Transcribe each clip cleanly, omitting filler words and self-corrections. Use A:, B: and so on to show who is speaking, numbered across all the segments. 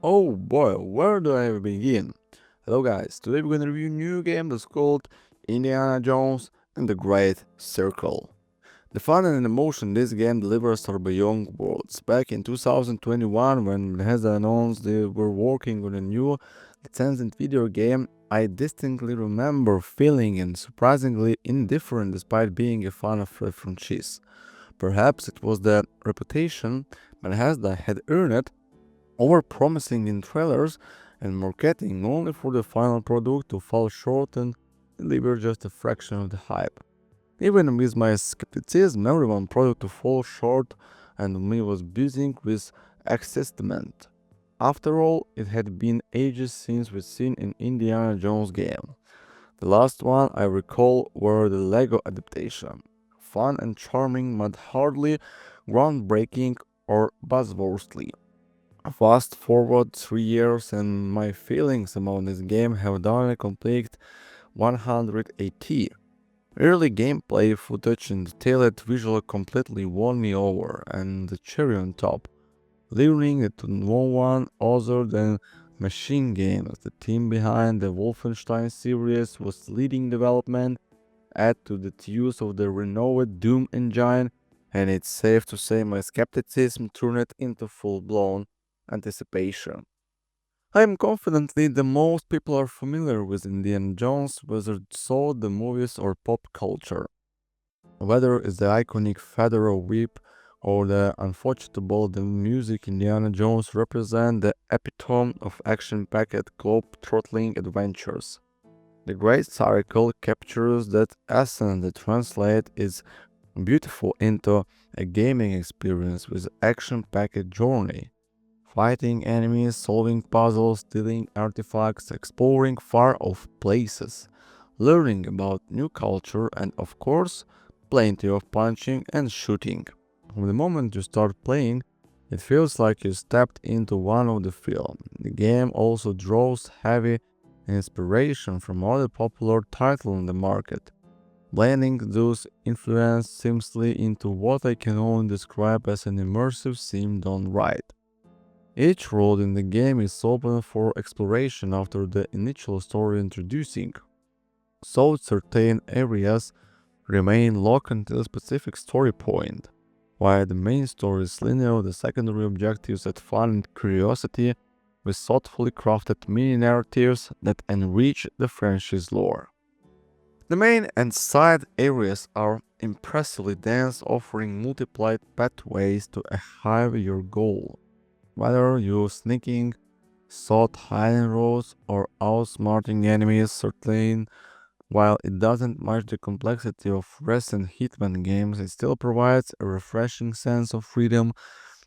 A: Oh boy, where do I begin? Hello guys, today we're gonna review a new game that's called Indiana Jones and the Great Circle. The fun and emotion this game delivers are beyond words. Back in 2021, when Bethesda announced they were working on a new licensed video game, I distinctly remember feeling surprisingly indifferent despite being a fan of the franchise. Perhaps it was the reputation Bethesda had earned over-promising in trailers and marketing only for the final product to fall short and deliver just a fraction of the hype. Even with my skepticism, every one product to fall short and me was buzzing with excitement. After all, it had been ages since we'd seen an Indiana Jones game. The last one I recall were the Lego adaptation. Fun and charming but hardly groundbreaking or buzzworthy. Fast forward 3 years and my feelings about this game have done a complete 180. Early gameplay footage and detailed visual completely won me over, and the cherry on top, learning that no one other than Machine Games, the team behind the Wolfenstein series, was leading development. Add to the use of the renowned Doom engine, and it's safe to say my skepticism turned into full-blown anticipation. I am confidently the most people are familiar with Indiana Jones, whether saw the movies or pop culture. Whether it's the iconic Federal Whip or the unforgettable the music, Indiana Jones represent the epitome of action-packed globe-trotting adventures. The Great Circle captures that essence that translates its beautiful into a gaming experience with action-packed journey. Fighting enemies, solving puzzles, stealing artifacts, exploring far off places, learning about new culture, and of course, plenty of punching and shooting. From the moment you start playing, it feels like you stepped into one of the film. The game also draws heavy inspiration from other popular titles in the market, blending those influences seamlessly into what I can only describe as an immersive sim done right. Each road in the game is open for exploration after the initial story introducing, so certain areas remain locked until a specific story point. While the main story is linear, the secondary objectives add fun and curiosity with thoughtfully crafted mini narratives that enrich the franchise lore. The main and side areas are impressively dense, offering multiplied pathways to achieve your goal. Whether you're sneaking, sought hiding roads, or outsmarting enemies, certainly, while it doesn't match the complexity of recent Hitman games, it still provides a refreshing sense of freedom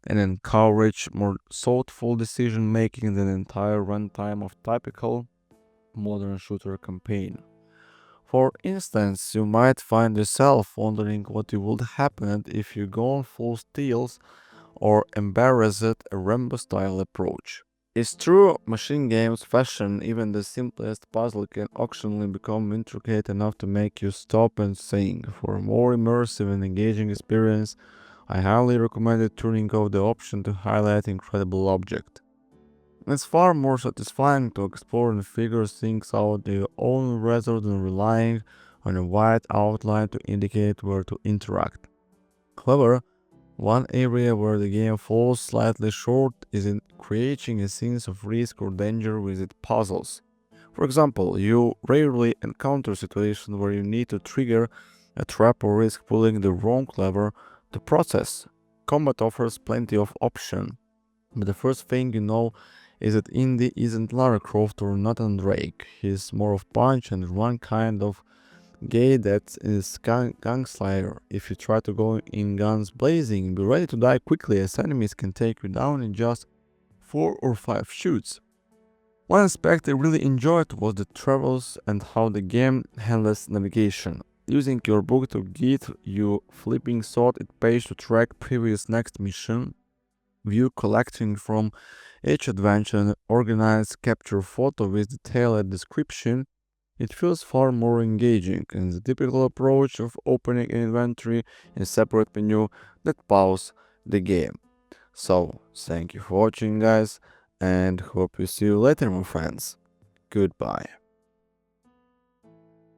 A: and encourage more thoughtful decision making than the entire runtime of typical modern shooter campaign. For instance, you might find yourself wondering what would happen if you go on full steals or embrace a Rambo style approach. It's true, machine games fashion, even the simplest puzzle can occasionally become intricate enough to make you stop and think. For a more immersive and engaging experience, I highly recommend turning off the option to highlight incredible object. It's far more satisfying to explore and figure things out on your own rather than relying on a white outline to indicate where to interact. However, one area where the game falls slightly short is in creating a sense of risk or danger with its puzzles. For example, you rarely encounter situations where you need to trigger a trap or risk pulling the wrong lever to process. Combat offers plenty of options, but the first thing you know is that Indy isn't Lara Croft or Nathan Drake. He's more of punch and run kind of gay that is gangslayer. If you try to go in guns blazing, be ready to die quickly as enemies can take you down in just 4 or 5 shoots. One aspect I really enjoyed was the travels and how the game handles navigation. Using your book to guide you, flipping thought it page to track previous next mission, view collecting from each adventure and organized capture photo with detailed description, it feels far more engaging than the typical approach of opening an inventory in a separate menu that pause the game. So, thank you for watching, guys, and hope you see you later, my friends. Goodbye.